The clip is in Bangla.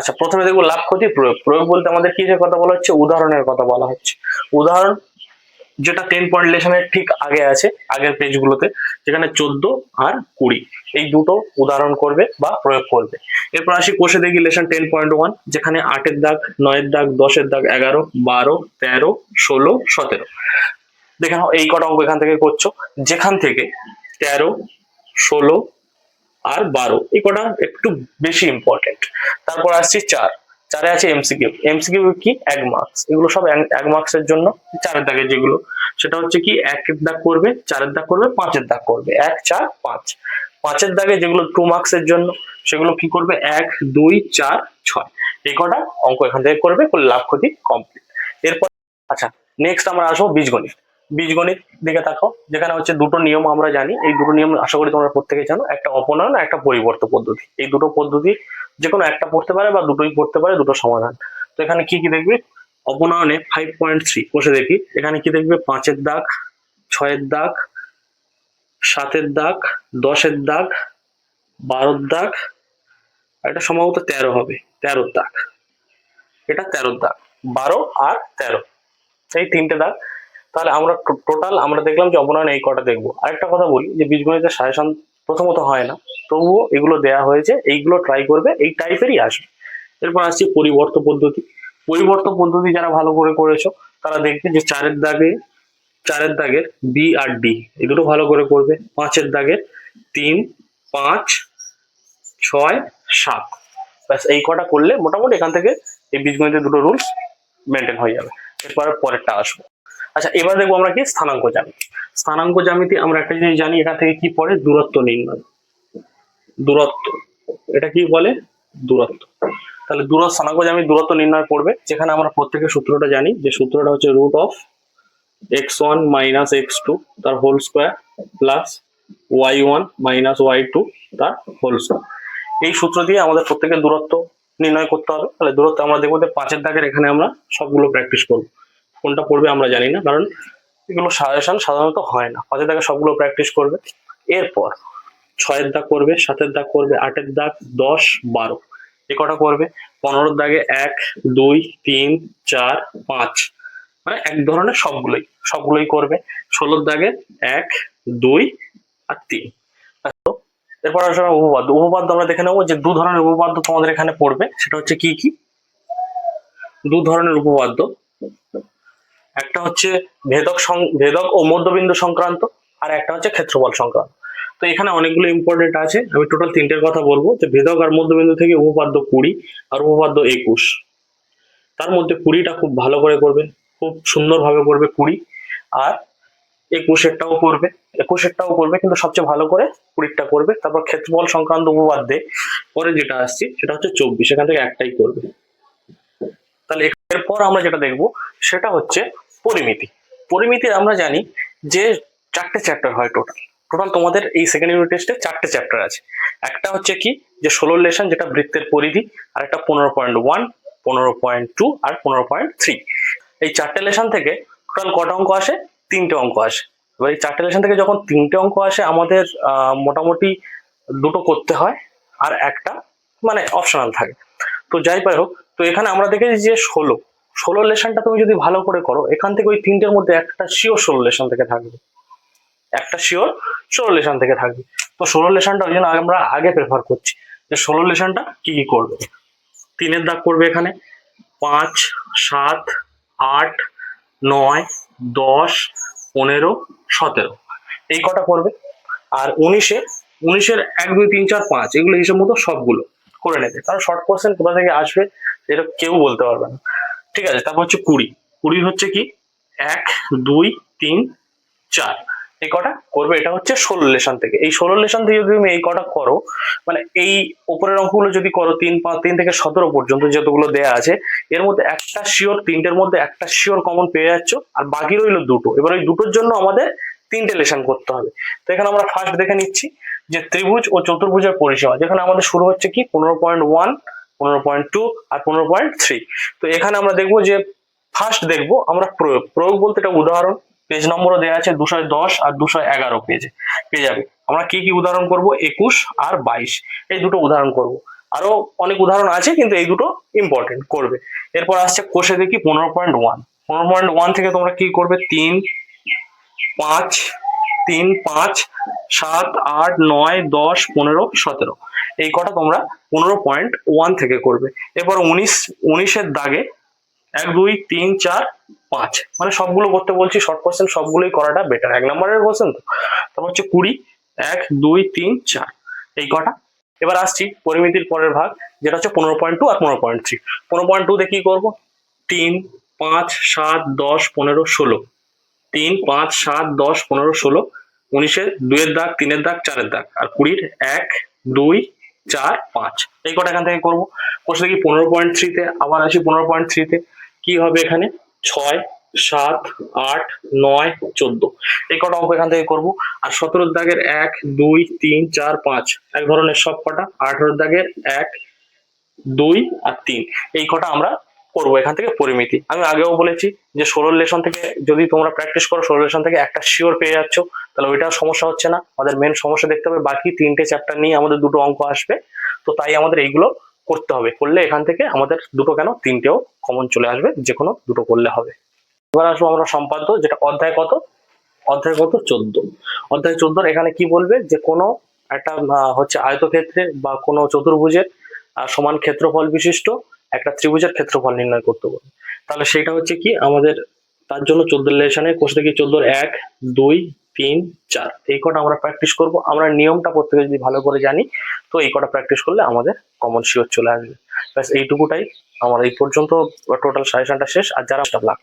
আচ্ছা, প্রথমে দেখবো লাভ ক্ষতি প্রয়োগ। প্রয়োগ বলতে আমাদের কিসের কথা বলা হচ্ছে? উদাহরণের কথা বলা হচ্ছে। উদাহরণ যেটা 10 পয়েন্ট লেসনের ঠিক আগে আছে, আগের পেজগুলোতে, যেখানে 14 আর 20 এই দুটো উদাহরণ করবে বা প্রয়োগ করবে। এরপর আসি কোষে দেখি লেসন 10.1, যেখানে 8-এর দাগ, 9-এর দাগ, 10-এর দাগ, 11, 12, 13, 16, 17। দেখে নাও এই কটা অঙ্ক এখান থেকে করছো, যেখান থেকে 13, 16 আর 12 এই কটা একটু বেশি ইম্পর্টেন্ট। তারপর আসছি 4 আছে এমসিকিউ। এমসিকিউ কি? 1 মার্কস। এগুলো সব 1 মার্কসের জন্য। 4-এর দাগে যেগুলো, সেটা হচ্ছে কি 1-এর দাগ করবে, 4-এর দাগ করবে, 5-এর দাগ করবে, 1, 4, 5। 5-এর দাগে যেগুলো 2 মার্কসের জন্য, সেগুলো কি করবে? 1, 2, 4, 6 এই কটা অঙ্ক এখান থেকে করবে। লাভ ক্ষতি কমপ্লিট। এরপর আচ্ছা, নেক্সট আমরা আসবো বীজগণিত। বীজগণিত দিকে তাকাও, যেখানে হচ্ছে দুটো নিয়ম আমরা জানি। এই দুটো নিয়ম আশা করি তোমরা প্রত্যেকে জানো, একটা অপনয়ন আর একটা পরিবর্ত পদ্ধতি। এই দুটো পদ্ধতি যে কোনো একটা পড়তে পারে বা দুটোই পড়তে পারে, দুটো সমাধান। তো এখানে কি কি দেখবে? অপনয়নে 5.3 বসে দেখি, এখানে কি দেখবে? 5-এর দাগ, 6-এর দাগ, 7-এর দাগ, 10-এর দাগ, 12-এর দাগ, আর এটা সম্ভবত 13 হবে, 13-এর দাগ। এটা 13-এর দাগ, 12 আর 13 এই তিনটে দাগ। তাহলে আমরা টোটাল আমরা দেখলাম যে অপনয়ন এই কটা দেখবো। আরেকটা কথা বলি, যে বীজগণিতের সাজেশন প্রথমত হয় না, তবুও এগুলো দেয়া হয়েছে, এইগুলো ট্রাই করবে, এই টাইপেরই আসবে। এরপর আসছি পরিবর্ত পদ্ধতি। পরিবর্ত পদ্ধতি যারা ভালো করে করেছো তারা দেখবে যে 4-এর দাগের বি আর ডি এই দুটো ভালো করে করবে। 5-এর দাগের 3, 5, 6, 7 ব্যাস এই কটা করলে মোটামুটি এখান থেকে এই বীজগণিতের দুটো রুলস মেনটেন হয়ে যাবে। এরপর পরেরটা আসবো। আচ্ছা, এবার দেখবো আমরা কি স্থানাঙ্ক জ্যামিতি। স্থানাঙ্ক জ্যামিতি আমরা একটা জিনিস জানি, এখান থেকে কি পড়ে? দূরত্ব নির্ণয়। দূরত্ব, এটা কি বলে? দূরত্ব। তাহলে স্থানাঙ্ক জ্যামিতি দূরত্ব নির্ণয় পড়বে, যেখানে আমরা প্রত্যেকের সূত্রটা জানি, যে সূত্রটা হচ্ছে √(x1 - x2) তার whole square plus y1 - y2 তার হোল স্কোয়ার। এই সূত্র দিয়ে আমাদের প্রত্যেকের দূরত্ব নির্ণয় করতে হবে। তাহলে দূরত্ব আমরা দেখবো যে 5-এর দাগের, এখানে আমরা সবগুলো প্র্যাকটিস করবো। কোনটা পড়বে আমরা জানি না, কারণ এগুলো সাজেশন সাধারণত হয় না। 5-এর দাগে সবগুলো প্র্যাকটিস করবে। এরপর 6-এর দাগ করবে, 7-এর দাগ করবে, 8-এর দাগ, 10, 12 এ কটা করবে। 15-এর দাগে 1, 2, 3, 4, 5 মানে এক ধরনের সবগুলোই করবে। 16-এর দাগে 1, 2 আর 3। এরপর আসলে উপপাদ্য। উপপাদ্য আমরা দেখে নেবো যে 2 ধরনের উপপাদ্য তোমাদের এখানে পড়বে। সেটা হচ্ছে কি কি? 2 ধরনের উপপাদ্য। একটা হচ্ছে ভেদক ও মধ্যবিন্দু সংক্রান্ত, আর একটা হচ্ছে ক্ষেত্রফল সংক্রান্ত। তো এখানে অনেকগুলো ইম্পর্টেন্ট আছে, আমি টোটাল 3টের কথা বলবো। যে ভেদক আর মধ্যবিন্দু থেকে উপপাদ্য 20 আর উপপাদ্য 21। তার মধ্যে 20টা খুব ভালো করে করবে, খুব সুন্দরভাবে করবে 20, আর 21-এরটাও করবে, 21-এরটাও করবে, কিন্তু সবচেয়ে ভালো করে 20টা করবে। তারপর ক্ষেত্রফল সংক্রান্ত উপপাদ্যে পরে যেটা আসছে সেটা হচ্ছে 24, এখান থেকে একটাই করবে। তাহলে এরপর আমরা যেটা দেখবো সেটা হচ্ছে পরিমিতি। পরিমিতির আমরা জানি যে 4টে চ্যাপ্টার হয় টোটাল তোমাদের এই সেকেন্ড ইউনিট টেস্টে 4টে চ্যাপ্টার আছে। একটা হচ্ছে কি, যে 16 লেসন, যেটা বৃত্তের পরিধি, আর একটা 15.1, 15.2 আর 15.3। এই 4টে লেসন থেকে টোটাল কটা অঙ্ক আসে? 3টে অঙ্ক আসে। এবার এই 4টে লেসন থেকে যখন 3টে অঙ্ক আসে, আমাদের মোটামুটি 2টো করতে হয়, আর একটা মানে অপশনাল থাকে। তো যাই পাই হোক, তো এখানে আমরা দেখেছি যে 16 লেসনটা তুমি যদি ভালো করে করো, এখান থেকে ওই 3টের মধ্যে একটা শিওর 16 লেসন থেকে থাকবে, একটা শিওর 16 লেসন থেকে থাকবে। তো 16 লেসনটা ওই জন্য আমরা আগে প্রেফার করছি, যে 16 লেসনটা কি কি করবে। 3-এর দাগ করবে এখানে 5, 7, 8, 9, 10, 15, 17 এই কটা করবে। আর 19-এর 1, 2, 3, 4, 5 এগুলো হিসেব মতো সবগুলো করে নেবে, কারণ শর্ট কোশ্চেন কোথা থেকে আসবে এটা কেউ বলতে পারবে না। ঠিক আছে, তারপর হচ্ছে 20 হচ্ছে কি 1, 2, 3, 4 এই কটা করবে। এটা হচ্ছে 16 লেসন থেকে। এই 16 লেসন থেকে যদি তুমি এই কটা করো, মানে এই উপরের অঙ্কগুলো যদি করো 3, 5, 3 থেকে 17 পর্যন্ত যতগুলো দেয়া আছে, এর মধ্যে একটা শিওর, 3টের মধ্যে একটা শিওর কমন পেয়ে যাচ্ছ, আর বাকি রইলো 2টো। এবার ওই 2টোর জন্য আমাদের 3টে লেসন করতে হবে। তো এখানে আমরা ফার্স্ট দেখে নিচ্ছি যে ত্রিভুজ ও চতুর্ভুজের পরিসীমা, যেখানে আমাদের শুরু হচ্ছে কি 15.1, 15.2 আর 15.3। তো এখানে আমরা দেখবো যে ফার্স্ট দেখবো আমরা প্রয়োগ বলতে এটা উদাহরণ। পেজ নম্বরও দেওয়া আছে 210 আর 211 পেজে পেয়ে যাবে। আমরা কি কি উদাহরণ করব? 21 আর 22 এই দুটো উদাহরণ করব। আরো অনেক উদাহরণ আছে, কিন্তু এই দুটো ইম্পর্টেন্ট করবে। এরপর আসছে কোষে দেখি 15.1। 15.1 থেকে তোমরা কি করবে, 3, 5, 3, 5, 7, 8, 9, 10, 15, 17 এই কটা তোমরা 15.1 থেকে করবে। এরপর 19 দাগে 1, 2, 3, 4, 5 মানে সবগুলো করতে বলছি, শর্ট কোশ্চেন সবগুলোই করাটা বেটার, 1 নম্বরের কোশ্চেন তো। তারপর হচ্ছে 20, 1, 2, 3, 4 এই কটা। এবার আসছি পরিমিতির পরের ভাগ, যেটা হচ্ছে 15.2 আর 15.3। 15.2 তে কি করবো, 3, 5, 7, 10, 15, 16, 3, 5, 7, 10, 15, 16, 19-এর 2-এর দাগ, 3-এর দাগ, 4-এর দাগ, আর 20-র 1, 2, 4, 5 এই কটা এখান থেকে করবো। কোশ্চেন কি 15.3 তে, আবার আসি 15.3 তে কি হবে, এখানে 6, 7, 8, 9, 14 এই কটা অঙ্ক এখান থেকে করবো। আর 17-র দাগের 1, 2, 3, 4, 5 এক ধরনের সব কটা। 18-র দাগের 1, 2 আর 3 এই কটা আমরা করবো এখান থেকে পরিমিতি। আমি আগেও বলেছি যে 16 লেসন থেকে যদি তোমরা প্র্যাকটিস করো, 16 লেসন থেকে একটা শিওর পেয়ে যাচ্ছ, তাহলে ওইটাও সমস্যা হচ্ছে না। আমাদের মেন সমস্যা দেখতে হবে বাকি 3টে চ্যাপ্টার নিয়ে আমাদের 2টো অঙ্ক আসবে, তো তাই আমাদের এইগুলো করতে হবে। করলে এখান থেকে আমাদের 2টো কেন 3টেও কমন চলে আসবে, যে কোনো 2টো করলে হবে। এবার আসবো আমরা সম্পাদ্য, যেটা অধ্যায় কত, অধ্যায় কত 14। অধ্যায় 14 এখানে কি বলবে, যে কোনো একটা হচ্ছে আয়তক্ষেত্রে বা কোনো চতুর্ভুজের সমান ক্ষেত্রফল বিশিষ্ট একটা ত্রিভুজের ক্ষেত্রফল নির্ণয় করতে বলবে। তাহলে সেটা হচ্ছে কি আমাদের, তার জন্য 14 লেশনে কোর্স থেকে 14-র 1, 2, 3, 4 এই কটা আমরা প্র্যাকটিস করব। আমরা নিয়মটা প্রত্যেকে যদি ভালো করে জানি, তো এই কটা প্র্যাকটিস করলে আমাদের কমন শিওর চলে আসবে। ব্যাস এইটুকুটাই আমার এই পর্যন্ত টোটাল সাজেশনটা শেষ। আর যারা লাখ